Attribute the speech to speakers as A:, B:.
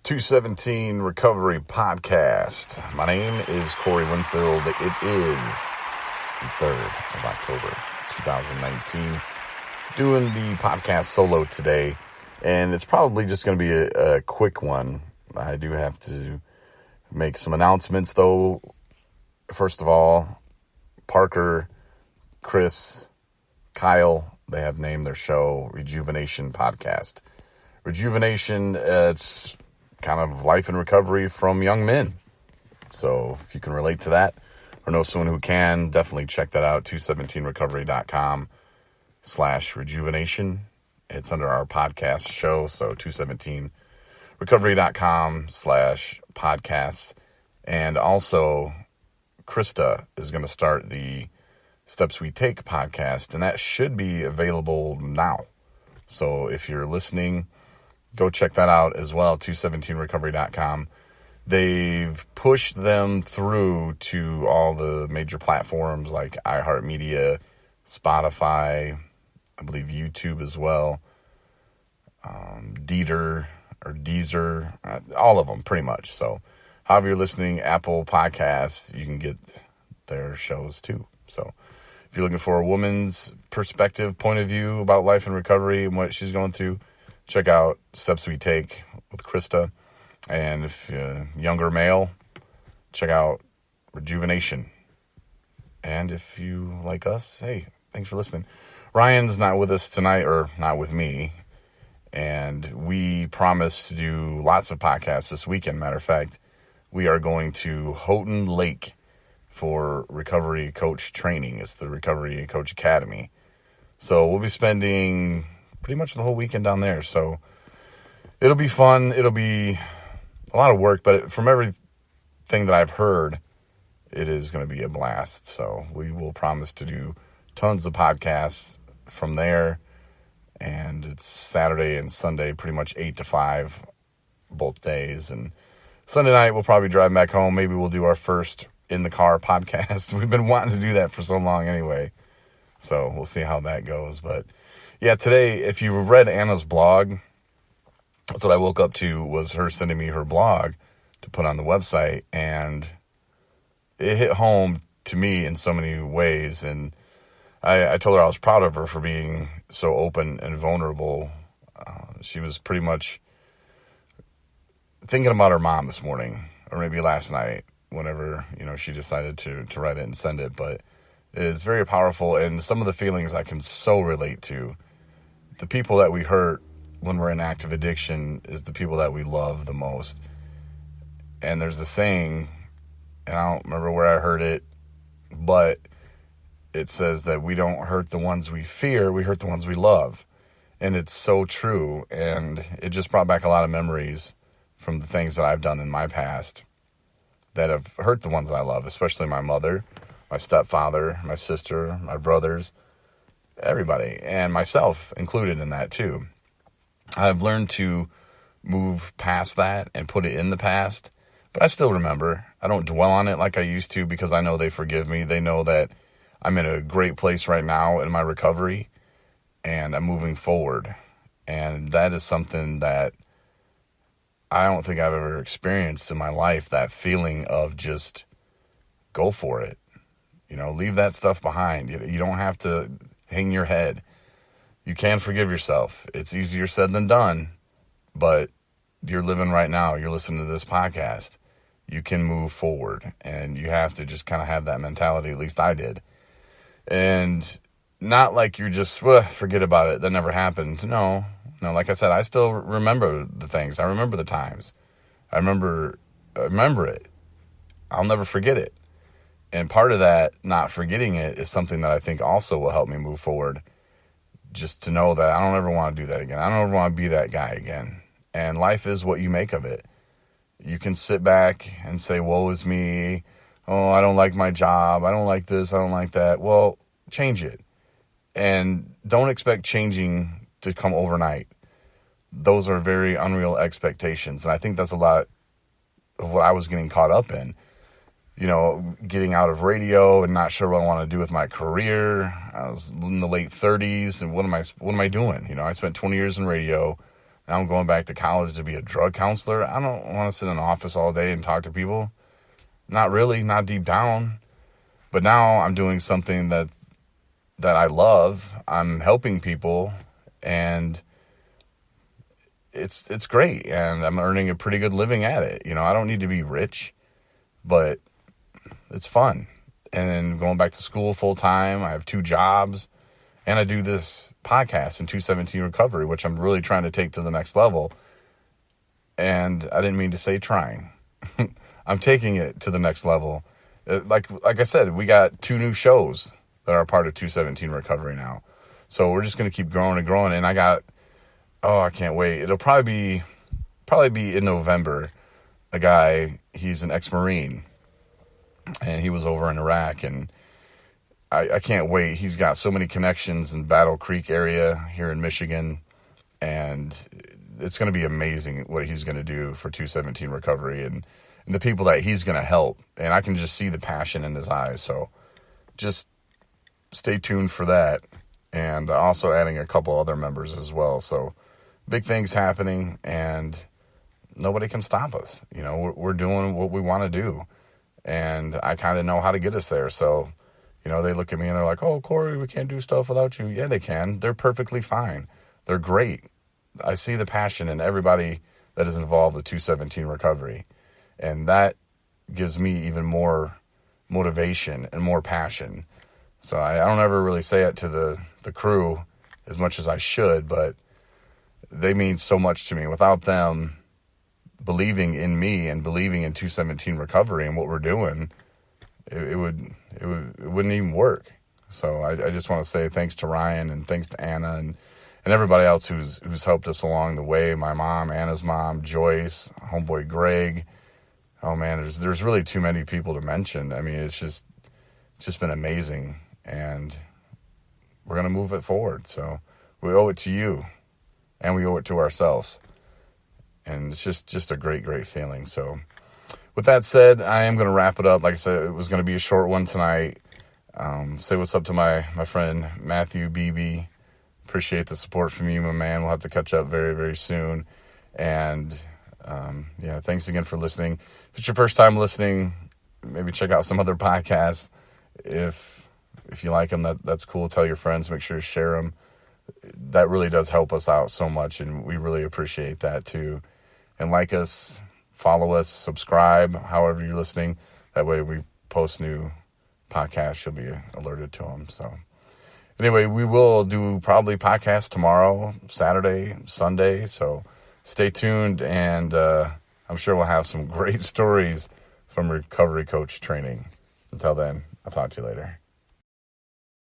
A: 217 Recovery Podcast. My name is Corey Winfield. It is the 3rd of October, 2019. Doing the podcast solo today, and it's probably just going to be a quick one. I do have to make some announcements, though. First of all, Parker, Chris, Kyle, they have named their show Rejuvenation Podcast. Rejuvenation, it's kind of life and recovery from young men. So if you can relate to that or know someone who can, definitely check that out, 217recovery.com/rejuvenation. It's under our podcast show, so 217recovery.com/podcasts. And also, Krista is going to start the Steps We Take podcast, and that should be available now. So if you're listening, go check that out as well, 217recovery.com. They've pushed them through to all the major platforms like iHeartMedia, Spotify, I believe YouTube as well, Deezer, all of them pretty much. So however you're listening, Apple Podcasts, you can get their shows too. So if you're looking for a woman's perspective, point of view about life and recovery and what she's going through, check out Steps We Take with Krista. And if you're a younger male, check out Rejuvenation. And if you like us, hey, thanks for listening. Ryan's not with us tonight, or not with me. And we promised to do lots of podcasts this weekend. Matter of fact, we are going to Houghton Lake for recovery coach training. It's the Recovery Coach Academy. So we'll be spending pretty much the whole weekend down there. So it'll be fun. It'll be a lot of work, but from everything that I've heard, it is going to be a blast. So we will promise to do tons of podcasts from there. And it's Saturday and Sunday, pretty much 8 to 5 both days. And Sunday night, we'll probably drive back home. Maybe we'll do our first in the car podcast. We've been wanting to do that for so long anyway. So we'll see how that goes. But yeah, today, if you read Anna's blog, that's what I woke up to, was her sending me her blog to put on the website. And it hit home to me in so many ways. And I told her I was proud of her for being so open and vulnerable. She was pretty much thinking about her mom this morning, or maybe last night, whenever, she decided to write it and send it. But it's very powerful, and some of the feelings I can so relate to. The people that we hurt when we're in active addiction is the people that we love the most. And there's a saying, and I don't remember where I heard it, but it says that we don't hurt the ones we fear, we hurt the ones we love. And it's so true, and it just brought back a lot of memories from the things that I've done in my past that have hurt the ones I love, especially my mother, my stepfather, my sister, my brothers, everybody, and myself included in that too. I've learned to move past that and put it in the past, but I still remember. I don't dwell on it like I used to, because I know they forgive me. They know that I'm in a great place right now in my recovery, and I'm moving forward. And that is something that I don't think I've ever experienced in my life, that feeling of just go for it. Leave that stuff behind. You don't have to hang your head. You can forgive yourself. It's easier said than done, but you're living right now. You're listening to this podcast. You can move forward, and you have to just kind of have that mentality. At least I did. And not like you're just, forget about it. That never happened. No, like I said, I still remember the things. I remember the times. I remember it. I'll never forget it. And part of that, not forgetting it, is something that I think also will help me move forward. Just to know that I don't ever want to do that again. I don't ever want to be that guy again. And life is what you make of it. You can sit back and say, woe is me. Oh, I don't like my job. I don't like this. I don't like that. Well, change it. And don't expect changing to come overnight. Those are very unreal expectations. And I think that's a lot of what I was getting caught up in. Getting out of radio and not sure what I want to do with my career. I was in the late 30s, and what am I doing? I spent 20 years in radio. Now I'm going back to college to be a drug counselor. I don't want to sit in an office all day and talk to people. Not really, not deep down. But now I'm doing something that I love. I'm helping people, and it's great, and I'm earning a pretty good living at it. I don't need to be rich, but it's fun. And then going back to school full time, I have 2 jobs, and I do this podcast in 217 Recovery, which I'm really trying to take to the next level. And I didn't mean to say trying. I'm taking it to the next level. Like I said, we got 2 new shows that are part of 217 Recovery now. So we're just going to keep growing and growing. And I can't wait. It'll probably be in November. A guy, he's an ex-Marine, and he was over in Iraq, and I can't wait. He's got so many connections in Battle Creek area here in Michigan, and it's going to be amazing what he's going to do for 217 Recovery and the people that he's going to help. And I can just see the passion in his eyes. So just stay tuned for that. And also adding a couple other members as well. So big things happening, and nobody can stop us. We're doing what we want to do, and I kind of know how to get us there. So, they look at me and they're like, "Oh, Corey, we can't do stuff without you." Yeah, they can. They're perfectly fine. They're great. I see the passion in everybody that is involved with 217 Recovery, and that gives me even more motivation and more passion. So I don't ever really say it to the crew as much as I should, but they mean so much to me. Without them believing in me and believing in 217 Recovery and what we're doing, it wouldn't even work. So I just want to say thanks to Ryan, and thanks to Anna, and everybody else who's helped us along the way. My mom, Anna's mom, Joyce, homeboy Greg. Oh man, there's really too many people to mention. I mean, it's just been amazing, and we're gonna move it forward. So we owe it to you, and we owe it to ourselves. And it's just a great, great feeling. So with that said, I am going to wrap it up. Like I said, it was going to be a short one tonight. Say what's up to my friend Matthew Beebe. Appreciate the support from you, my man. We'll have to catch up very, very soon. And thanks again for listening. If it's your first time listening, maybe check out some other podcasts. If you like them, that's cool. Tell your friends. Make sure to share them. That really does help us out so much, and we really appreciate that too. And like us, follow us, subscribe, however you're listening. That way we post new podcasts, you'll be alerted to them. So anyway, we will do probably podcasts tomorrow, Saturday, Sunday. So stay tuned, and I'm sure we'll have some great stories from recovery coach training. Until then, I'll talk to you later.